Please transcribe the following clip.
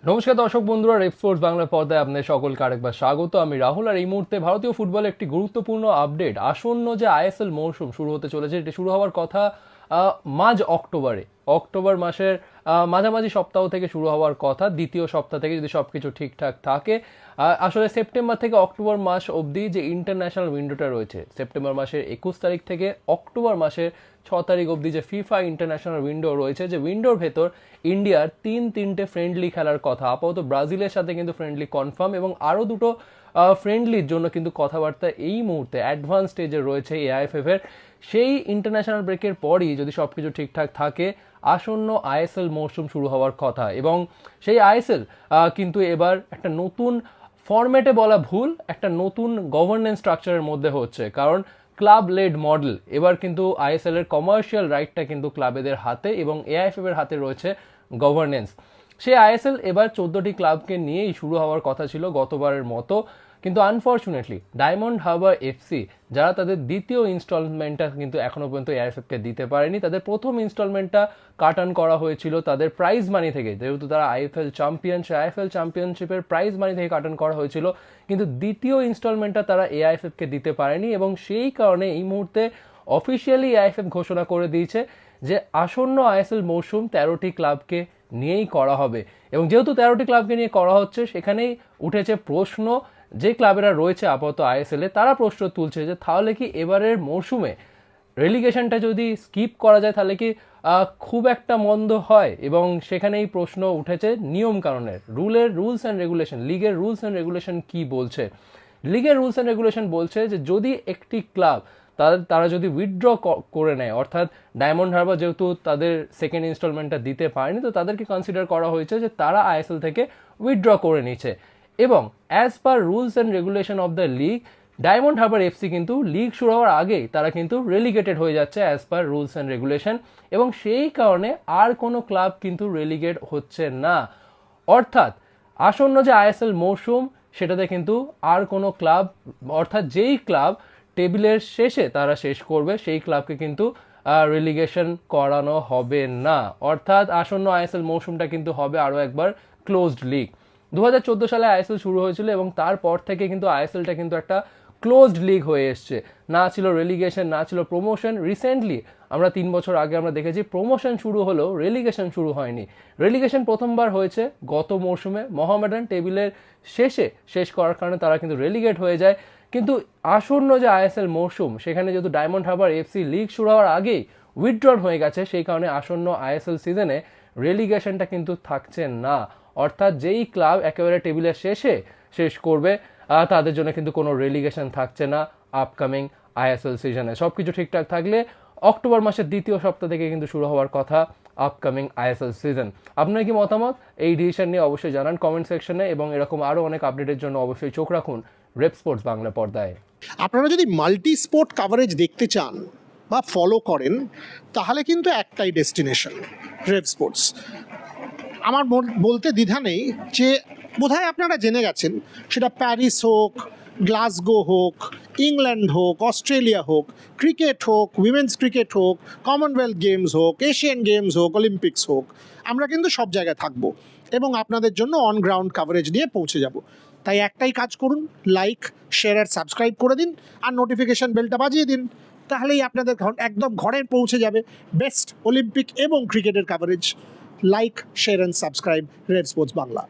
নমস্কার দর্শক বন্ধুরা, রেপ স্পোর্টস বাংলা পর্দায় আপনাদের সকলকে আরেকবার স্বাগত। আমি রাহুল। আর এই মুহূর্তে ভারতীয় ফুটবলের একটি গুরুত্বপূর্ণ আপডেট। আসন্ন যে আইএসএল মৌসুম শুরু হতে চলেছে, এটি শুরু হওয়ার কথা মাঝ অক্টোবরে, অক্টোবর মাসের মাঝামাঝি সপ্তাহ থেকে শুরু হওয়ার কথা, দ্বিতীয় সপ্তাহ থেকে যদি সব কিছু ঠিকঠাক থাকে। আসলে সেপ্টেম্বর থেকে অক্টোবর মাস অবধি যে ইন্টারন্যাশনাল উইন্ডোটা রয়েছে, সেপ্টেম্বর মাসের 21 তারিখ থেকে অক্টোবর মাসের 6 তারিখ অবধি যে ফিফা ইন্টারন্যাশনাল উইন্ডো রয়েছে, যে উইন্ডোর ভেতর ইন্ডিয়ার তিনটে ফ্রেন্ডলি খেলার কথা। আপাতত ব্রাজিলের সাথে কিন্তু ফ্রেন্ডলি কনফার্ম, এবং আরও দুটো ফ্রেন্ডলির জন্য কিন্তু কথাবার্তা এই মুহূর্তে অ্যাডভান্স স্টেজে রয়েছে এআইএফএফ এর। সেই ইন্টারন্যাশনাল ব্রেকের পরই যদি সব কিছু ঠিকঠাক থাকে, আসন্ন আইএসএল মরশুম শুরু হওয়ার কথা। এবং সেই আইএসএল কিন্তু এবার একটা নতুন ফরম্যাটে বলা ভুল, একটা নতুন গভর্নেন্স স্ট্রাকচারের মধ্যে হচ্ছে। কারণ ক্লাব লেড মডেল, এবার কিন্তু আইএসএল এর কমার্শিয়াল রাইটটা কিন্তু ক্লাবেদের হাতে, এবং এআইএফএফ এর হাতে রয়েছে গভর্নেন্স। সেই আইএসএল এবার 14টি ক্লাবকে নিয়েই শুরু হওয়ার কথা ছিল গতবারের মতো, কিন্তু আনফর্চুনেটলি ডায়মন্ড হারবার এফসি, যারা তাদের দ্বিতীয় ইনস্টলমেন্টটা কিন্তু এখনো পর্যন্ত এআইএফএফকে দিতে পারেনি। তাদের প্রথম ইনস্টলমেন্টটা কাট অন করা হয়েছিল তাদের প্রাইজ মানি থেকে, যেহেতু তারা আইএফএল চ্যাম্পিয়ন, সেই আইএফএল চ্যাম্পিয়নশিপের প্রাইজ মানি থেকে কাট অন করা হয়েছিল, কিন্তু দ্বিতীয় ইনস্টলমেন্টটা তারা এআইএফএফকে দিতে পারেনি। এবং সেই কারণে এই মুহূর্তে অফিসিয়ালি এআইএফএফ ঘোষণা করে দিয়েছে যে আসন্ন আইএসএল মৌসুম 13টি ক্লাবকে নিয়েই করা হবে। এবং যেহেতু 13টি ক্লাবকে নিয়ে করা হচ্ছে, সেখানেই উঠেছে প্রশ্ন, যে ক্লাবেরা রয়েছে আপাতত আইএসএলে, তারা প্রশ্ন তুলছে যে তাহলে কি এবারের মরশুমে রেলিগেশনটা যদি স্কিপ করা যায় তাহলে কি খুব একটা মন্দ হয়। এবং সেখানেই প্রশ্ন উঠেছে নিয়ম কানুনের, রুলস অ্যান্ড রেগুলেশন, লিগের রুলস অ্যান্ড রেগুলেশন কি বলছে। লিগের রুলস অ্যান্ড রেগুলেশন বলছে যে যদি একটি ক্লাব তারা যদি উইথড্র করে নেয়, অর্থাৎ ডায়মন্ড হারবার যেহেতু তাদের সেকেন্ড ইনস্টলমেন্টটা দিতে পারেনি, তো তাদেরকে কনসিডার করা হয়েছে যে তারা আইএসএল থেকে উইথড্র করে নিচ্ছে। এবং as per rules and regulation of the league, diamond Harbour FC কিন্তু লিগ শুরু হওয়ার আগেই তারা কিন্তু রেলিগেটেড হয়ে যাচ্ছে as per rules and regulation. এবং সেই কারণে আর কোনো ক্লাব কিন্তু রেলিগেট হচ্ছে না। অর্থাৎ আসন্ন যে আইএসএল মৌসুম, সেটাতে কিন্তু আর কোনো ক্লাব, অর্থাৎ যেই ক্লাব টেবিলের শেষে তারা শেষ করবে, সেই ক্লাবকে কিন্তু রেলিগেশন করানো হবে না। অর্থাৎ আসন্ন আইএসএল মৌসুমটা কিন্তু হবে আরও একবার ক্লোজড লিগ। 2014 সালে আইএসএল শুরু হয়েছিল, এবং তারপর থেকে কিন্তু আইএসএলটা কিন্তু একটা ক্লোজড লিগ হয়ে এসছে। না ছিল রেলিগেশন, না ছিল প্রমোশন। রিসেন্টলি আমরা 3 বছর আগে আমরা দেখেছি প্রমোশন শুরু হলেও রেলিগেশন শুরু হয়নি। রেলিগেশন প্রথমবার হয়েছে গত মৌসুমে, মোহামেডান টেবিলের শেষ করার কারণে তারা কিন্তু রেলিগেট হয়ে যায়। কিন্তু আসন্ন যে আইএসএল মৌসুম, সেখানে যেহেতু ডায়মন্ড হারবার এফসি লিগ শুরু হওয়ার আগেই উইথড্রন হয়ে গেছে, সেই কারণে আসন্ন আইএসএল সিজনে রেলিগেশনটা কিন্তু থাকছে না। অর্থাৎ যেই ক্লাব একেবারে টেবিলের শেষ করবে, তাদের জন্য কিন্তু কোনো রেলিগেশন থাকছে না আপকামিং আইএসএল সিজনে। সব কিছু ঠিকঠাক থাকলে অক্টোবর মাসের দ্বিতীয় সপ্তাহ থেকে কিন্তু শুরু হওয়ার কথা আপকামিং আইএসএল সিজন। আপনার কি মতামত এই ডিসিশন নিয়ে অবশ্যই জানান কমেন্ট সেকশনে, এবং এরকম আরও অনেক আপডেটের জন্য অবশ্যই চোখ রাখুন রেপ স্পোর্টস বাংলা পর্দায়। আপনারা যদি মাল্টি স্পোর্ট কাভারেজ দেখতে চান বা ফলো করেন, তাহলে কিন্তু একটাই ডেস্টিনেশন, রেপ স্পোর্টস। আমার বলতে দ্বিধা নেই যে বোধহয় আপনারা জেনে গেছেন, সেটা প্যারিস হোক, গ্লাসগো হোক, ইংল্যান্ড হোক, অস্ট্রেলিয়া হোক, ক্রিকেট হোক, উইমেন্স ক্রিকেট হোক, কমনওয়েলথ গেমস হোক, এশিয়ান গেমস হোক, অলিম্পিক্স হোক, আমরা কিন্তু সব জায়গায় থাকবো এবং আপনাদের জন্য অন গ্রাউন্ড কাভারেজ নিয়ে পৌঁছে যাব। তাই একটাই কাজ করুন, লাইক, শেয়ার আর সাবস্ক্রাইব করে দিন, আর নোটিফিকেশান বেলটা বাজিয়ে দিন। তাহলেই আপনাদের একদম ঘরে পৌঁছে যাবে বেস্ট অলিম্পিক এবং ক্রিকেটের coverage. Like, share and subscribe red sports Bangla.